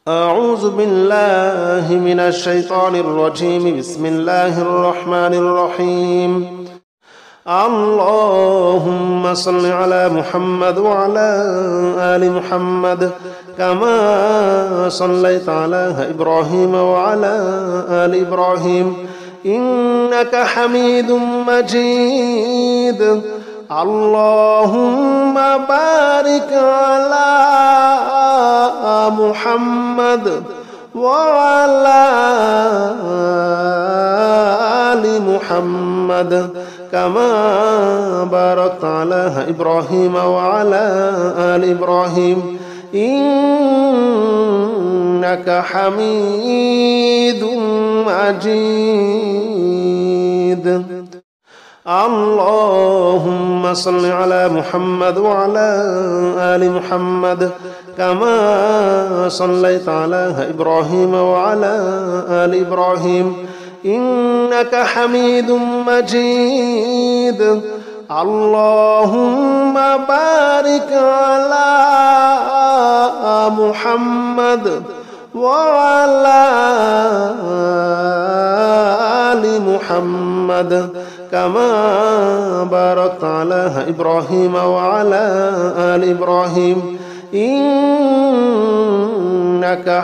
أعوذ بالله من الشيطان الرجيم. بسم الله الرحمن الرحيم. اللهم صل على محمد وعلى آل محمد كما صليت على إبراهيم وعلى آل إبراهيم إنك حميد مجيد. اللهم بارك على محمد وعلى آل محمد كما باركت على إبراهيم وعلى آل إبراهيم إنك حميد مجيد. اللهم صل على محمد وعلى آل محمد كما صليت على إبراهيم وعلى آل إبراهيم إنك حميد مجيد. اللهم بارك على محمد وعلى آل محمد كما باركت على إبراهيم وعلى آل إبراهيم إنك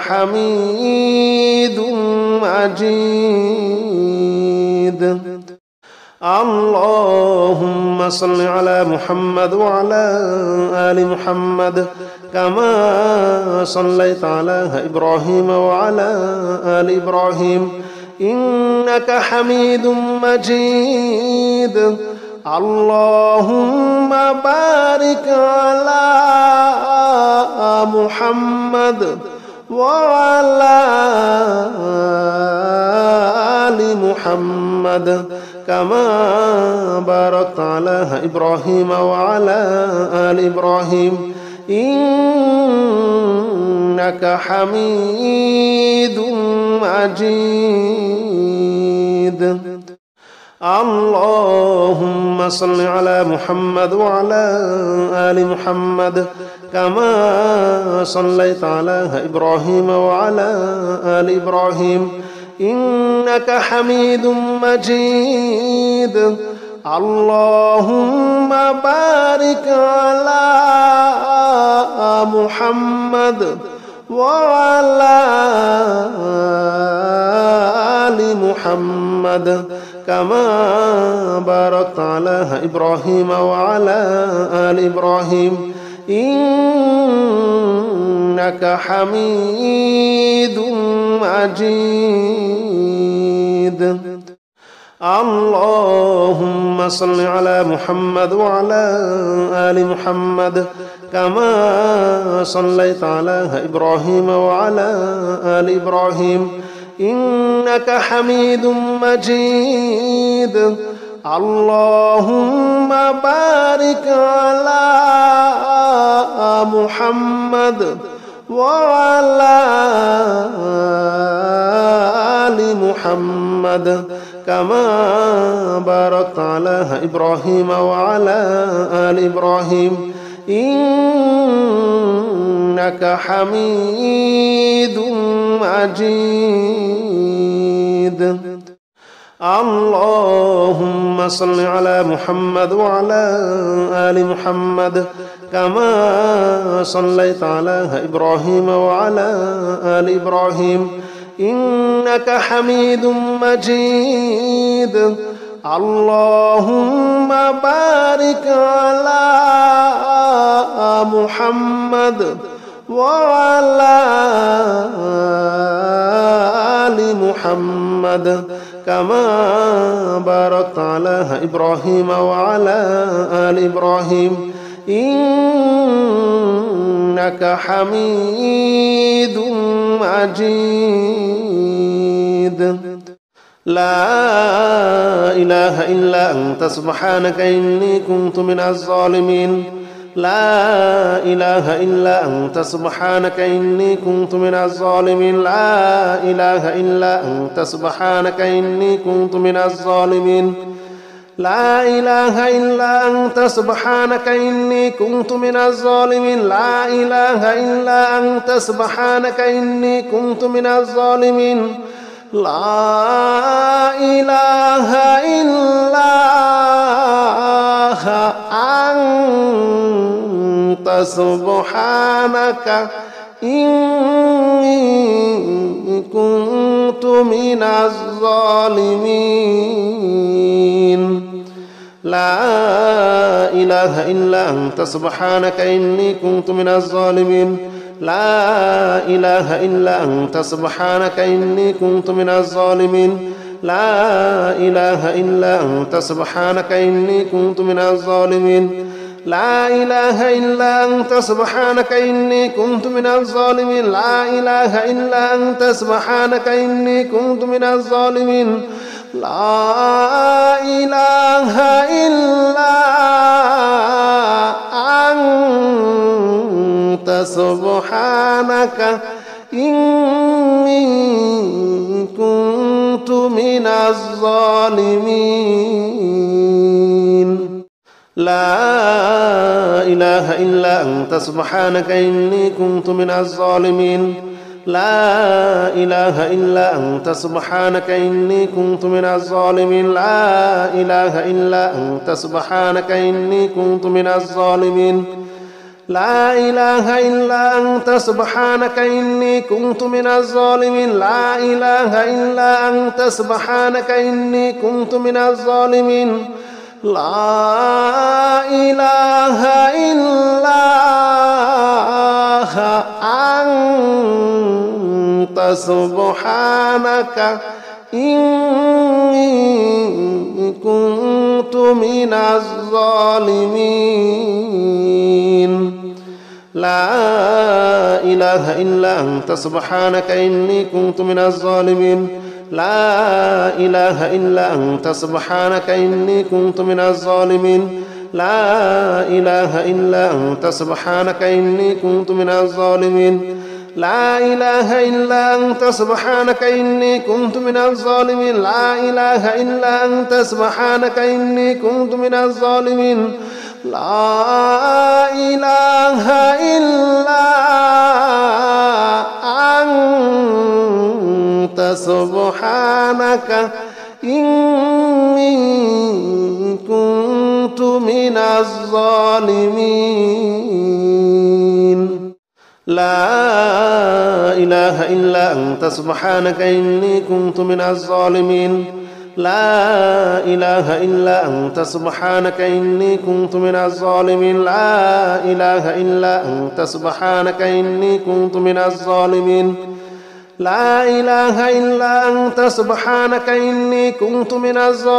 حميد مجيد. اللهم صل على محمد وعلى آل محمد كما صليت على إبراهيم وعلى آل إبراهيم إنك حميد مجيد. اللهم بارك على محمد وعلى آل محمد كما باركت على إبراهيم وعلى آل إبراهيم إنك حميد مجيد. اللهم صل على محمد وعلى آل محمد كما صليت على إبراهيم وعلى آل إبراهيم إنك حميد مجيد. اللهم بارك على محمد وعلى آل محمد كما باركت على إبراهيم وعلى آل إبراهيم إنك حميد مجيد. اللهم صل على محمد وعلى آل محمد كما صليت على إبراهيم وعلى آل إبراهيم إنك حميد مجيد. اللهم بارك على محمد وعلى آل محمد كما باركت على إبراهيم وعلى آل إبراهيم إنك حميد مجيد. اللهم صل على محمد وعلى آل محمد كما صليت على إبراهيم وعلى آل إبراهيم إنك حميد مجيد. اللهم بارك على محمد وعلى آل محمد كما باركت على إبراهيم وعلى آل إبراهيم إنك حميد مجيد. لا إله إلا أنت سبحانك إني كنت من الظالمين. لا إله إلا أنت سبحانك إني كنت من الظالمين. لا إله إلا أنت سبحانك إني كنت من الظالمين. لا إله إلا أنت سبحانك إني كنت من الظالمين لا إله إلا أنت سبحانك إني كنت من الظالمين لا إله إلا أنت سبحانك إني كنت من الظالمين لا إله إلا أنت سبحانك إني كنت من الظالمين لا إله إلا أنت سبحانك إني كنت من الظالمين لا إله إلا أنت سبحانك إني كنت من الظالمين لا إله إلا أنت سبحانك إني كنت من الظالمين لا إله إلا أنت سبحانك إني كنت من الظالمين لا إله إلا أنت سبحانك إني كنت من الظالمين لا إله إلا أنت سبحانك إني كنت من الظالمين لا إله إلا أنت سبحانك إني كنت من الظالمين لا إله إلا أنت سبحانك إني كنت من الظالمين لا إله إلا أنت سبحانك إني كنت من الظالمين لا إله إلا أنت سبحانك إني كنت من الظالمين لا إله إلا أنت سبحانك إني كنت من الظالمين لا إله إلا أنت سبحانك إني كنت من الظالمين لا إله إلا أنت سبحانك إني كنت من الظالمين لا إله إلا أنت سبحانك إني كنت من الظالمين لا إله إلا أنت سبحانك إني كنت من الظالمين لا إله إلا أنت سبحانك إني كنت من الظالمين لا إله إلا أنت سبحانك إني كنت من الظالمين لا إله إلا أنت سبحانك إني كنت من الظالمين لا إله إلا أنت سبحانك إني كنت من الظالمين لا إله إلا أنت سبحانك إني كنت من الظالمين لا إله إلا أنت سبحانك إني كنت من الظالمين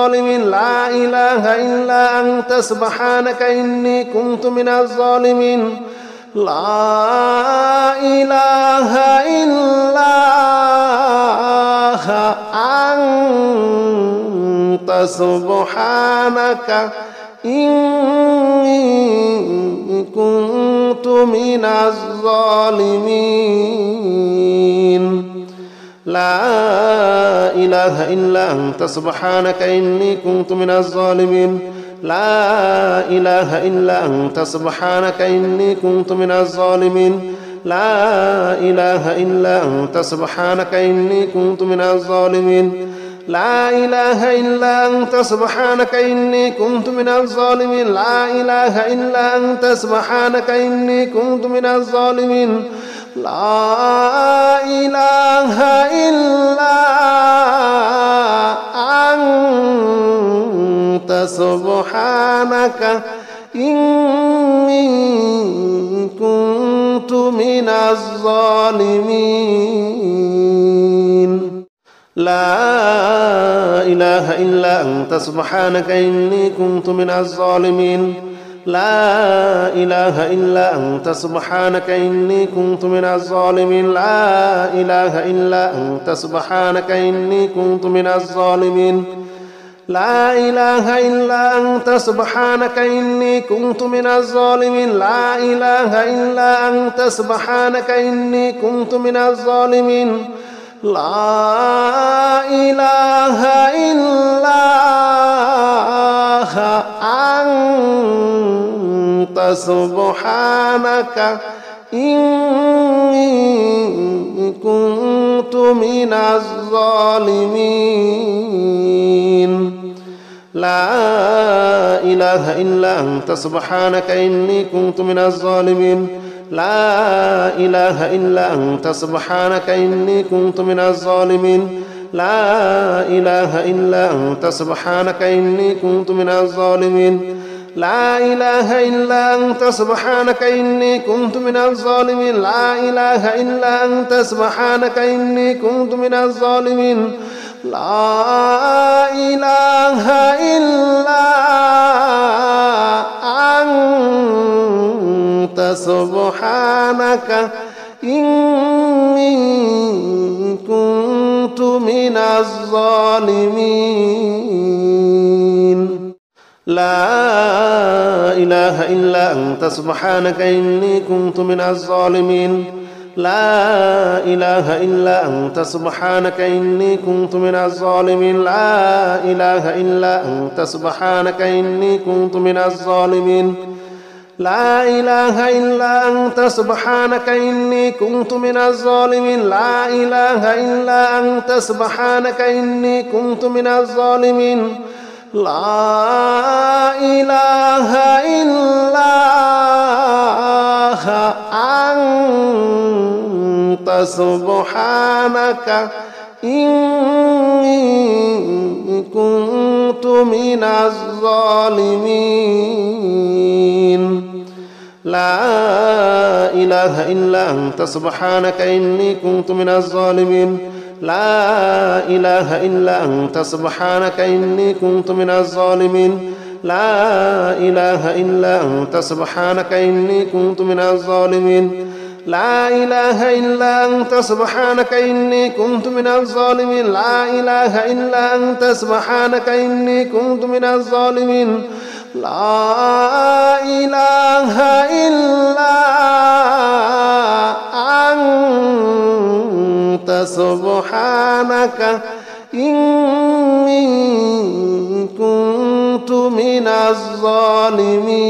لا إله إلا أنت سبحانك إني كنت من الظالمين لا إله إلا أنت سبحانك إني كنت من الظالمين لا إله إلا أنت سبحانك إني كنت من الظالمين لا إله إلا أنت سبحانك إني كنت من الظالمين لا إله إلا أنت سبحانك إني كنت من الظالمين لا إله إلا أنت سبحانك إني كنت من الظالمين لا إله إلا أنت سبحانك إني كنت من الظالمين لا إله إلا أنت سبحانك إني كنت من الظالمين لا إله إلا أنت سبحانك إني كنت من الظالمين لا إله إلا أنت سبحانك إني كنت من الظالمين لا إله إلا أنت سبحانك إني كنت من الظالمين لا إله إلا أنت سبحانك إني كنت من الظالمين لا إله إلا أنت سبحانك إني كنت من الظالمين لا إله إلا أنت سبحانك إني كنت من الظالمين لا إله إلا أنت سبحانك إني كنت من الظالمين لا إله إلا أنت سبحانك إني كنت من الظالمين لا إله إلا أنت سبحانك إني كنت من الظالمين لا إله إلا أنت سبحانك إني كنت من الظالمين لا إله إلا أنت سبحانك إني كنت من الظالمين لا إله إلا أنت سبحانك إني كنت من الظالمين لا إله إلا أنت سبحانك إني كنت من الظالمين لا إله إلا أنت سبحانك إني كنت من الظالمين لا إله إلا أنت سبحانك إني كنت من الظالمين لا إله إلا أنت سبحانك إني كنت من الظالمين لا إله إلا أنت سبحانك إني كنت من الظالمين لا إله إلا أنت سبحانك إني كنت من الظالمين لا إله إلا أنت سبحانك إني كنت من الظالمين لا إله إلا أنت سبحانك إني كنت من الظالمين لا إله إلا أنت سبحانك إني كنت من الظالمين لا إله إلا أنت سبحانك إني كنت من الظالمين لا إله إلا أنت سبحانك إني كنت من الظالمين لا إله إلا أنت سبحانك إني كنت من الظالمين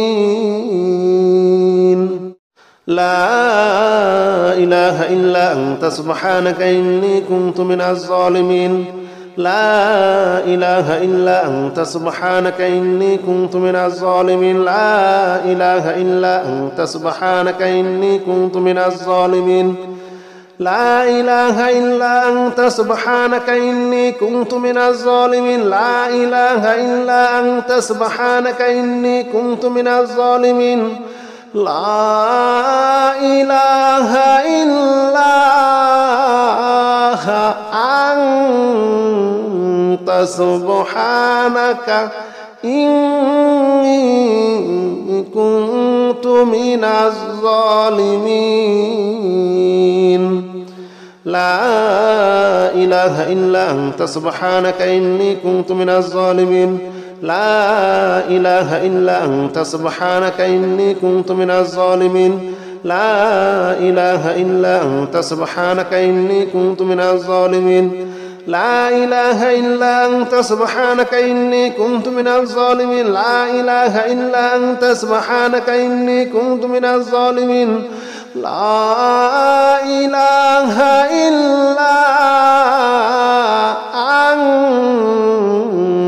لا إله إلا أنت سبحانك إني كنت من الظالمين لا إله إلا أنت سبحانك إني كنت من الظالمين لا إله إلا أنت سبحانك إني كنت من الظالمين لا إله إلا أنت سبحانك إني كنت من الظالمين لا إله إلا أنت سبحانك إني كنت من الظالمين لا إله إلا أنت سبحانك إني كنت من الظالمين لا إله إلا أنت سبحانك إني كنت من الظالمين لا إله إلا أنت سبحانك إني كنت من الظالمين لا إله إلا أنت سبحانك إني كنت من الظالمين لا إله إلا أنت سبحانك إني كنت من الظالمين لا إله إلا أنت سبحانك إني كنت من الظالمين لا إله إلا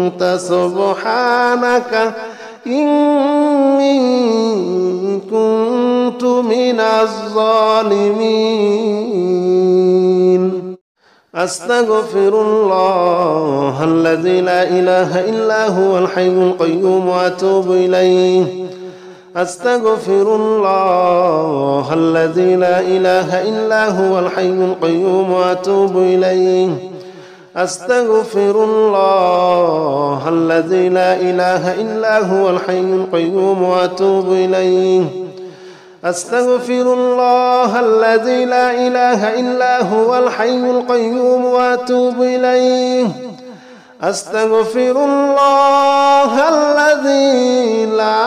أنت سبحانك إني كنت من الظالمين أستغفر الله الذي لا إله إلا هو الحي القيوم وأتوب إليه أستغفر الله الذي لا إله إلا هو الحي القيوم وأتوب إليه أستغفر الله الذي لا إله إلا هو الحي القيوم وأتوب إليه أستغفر الله الذي لا إله إلا هو الحي القيوم وأتوب إليه أستغفر الله الذي لا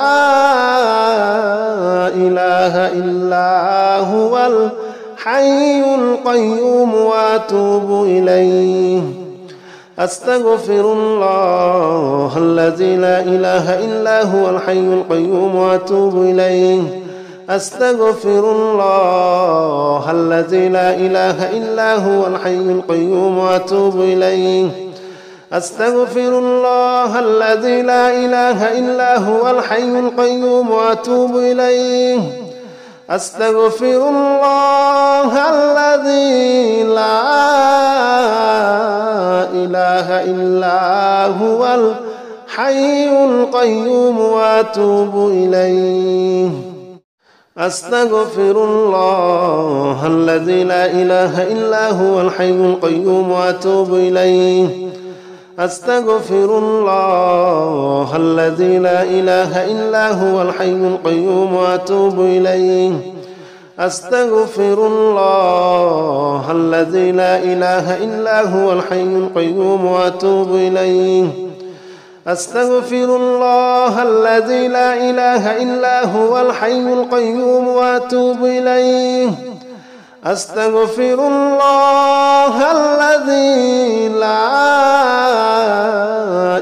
إله إلا هو الحي القيوم وأتوب إليه أستغفر الله الذي لا إله إلا هو الحي القيوم وأتوب إليه أستغفر الله الذي لا إله إلا هو الحي القيوم وأتوب إليه أستغفر الله الذي لا إله إلا هو الحي القيوم وأتوب إليه أستغفر الله الذي لا إله إلا هو الحي القيوم وأتوب إليه أستغفر الله الذي لا إله إلا هو الحي القيوم وأتوب إليه أستغفر الله الذي لا إله إلا هو الحي القيوم وأتوب إليه أستغفر الله الذي لا إله إلا هو الحي القيوم وأتوب إليه أستغفر الله الذي لا إله إلا هو الحي القيوم وأتوب إليه أستغفر الله الذي لا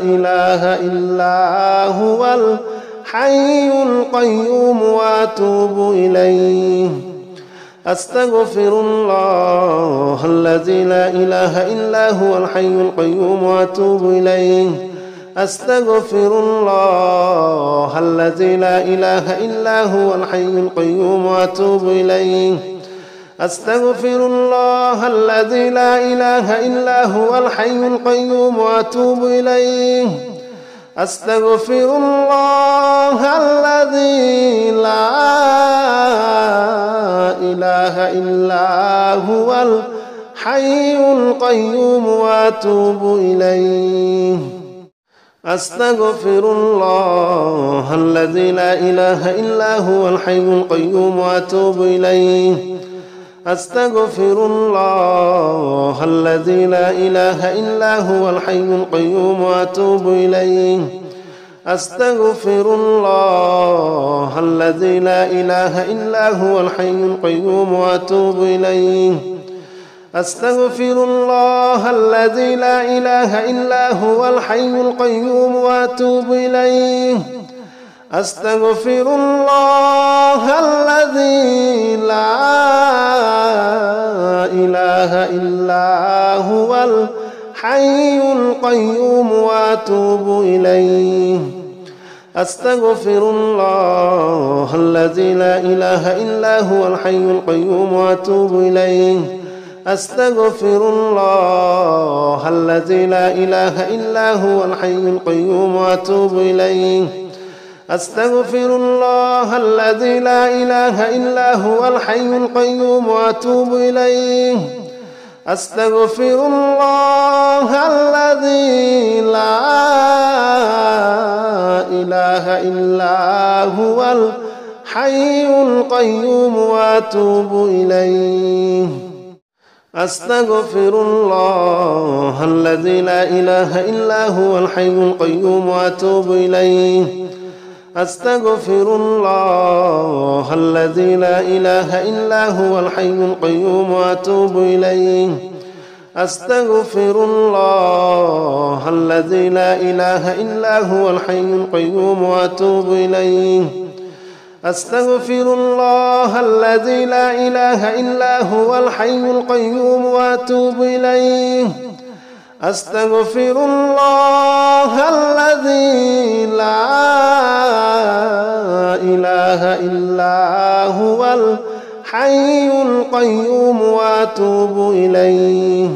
إله إلا هو الحي القيوم وأتوب إليه أستغفر الله الذي لا إله إلا هو الحي القيوم وأتوب إليه أستغفر الله الذي لا إله إلا هو الحي القيوم وأتوب إليه أستغفر الله الذي لا إله إلا هو الحي القيوم وأتوب إليه أستغفر الله الذي لا إله إلا هو الحي القيوم وأتوب إليه أستغفر الله الذي لا إله إلا هو الحي القيوم وأتوب إليه أستغفر الله الذي لا إله إلا هو الحي القيوم وأتوب إليه أستغفر الله الذي لا إله إلا هو الحي القيوم وأتوب إليه أستغفر الله الذي لا إله إلا هو الحي القيوم وأتوب إليه أستغفر الله الذي لا إله إلا هو الحي القيوم وأتوب إليه أستغفر الله الذي لا إله إلا هو الحي القيوم وأتوب إليه أستغفر الله الذي لا إله إلا هو الحي القيوم وأتوب إليه أستغفر الله الذي لا إله إلا هو الحي القيوم وأتوب إليه أستغفر الله الذي لا إله إلا هو الحي القيوم وأتوب إليه أستغفر الله الذي لا إله إلا هو الحي القيوم وأتوب إليه أستغفر الله الذي لا إله إلا هو الحي القيوم وأتوب إليه أستغفر الله الذي لا إله إلا هو الحي القيوم وأتوب إليه أستغفر الله الذي لا إله إلا هو الحي القيوم وأتوب إليه أستغفر الله الذي لا إله إلا هو الحي القيوم وأتوب إليه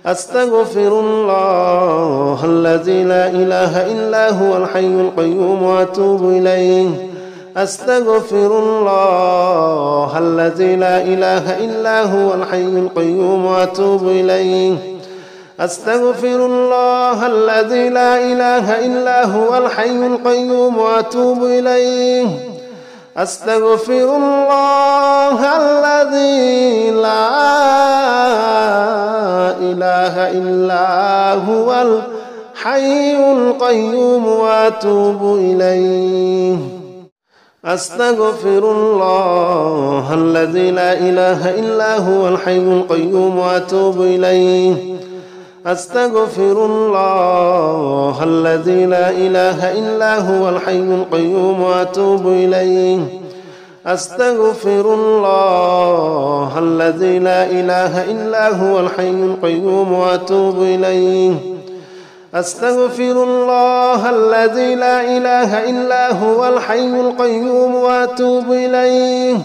أستغفر الله الذي لا إله إلا هو الحي القيوم وأتوب إليه أستغفر الله الذي لا إله إلا هو الحي القيوم وأتوب إليه أستغفر الله الذي لا إله إلا هو الحي القيوم وأتوب إليه أستغفر الله الذي لا إله إلا هو الحي القيوم وأتوب إليه أستغفر الله الذي لا إله إلا هو الحي القيوم وأتوب إليه أستغفر الله الذي لا إله إلا هو الحي القيوم وأتوب إليه أستغفر الله الذي لا إله إلا هو الحي القيوم وأتوب إليه أستغفر الله الذي لا إله إلا هو الحي القيوم وأتوب إليه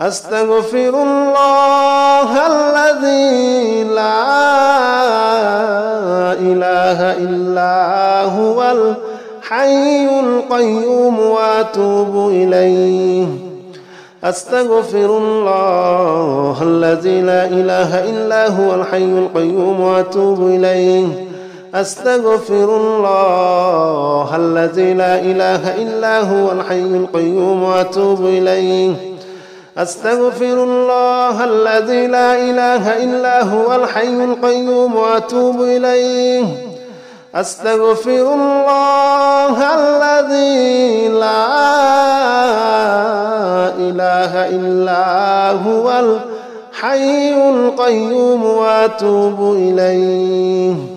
أستغفر الله الذي لا إله إلا هو الحي القيوم وأتوب إليه أستغفر الله الذي لا إله إلا هو الحي القيوم وأتوب إليه أستغفر الله الذي لا إله إلا هو الحي القيوم وأتوب إليه أستغفر الله الذي لا إله إلا هو الحي القيوم وأتوب إليه أستغفر الله الذي لا إله إلا هو الحي القيوم وأتوب إليه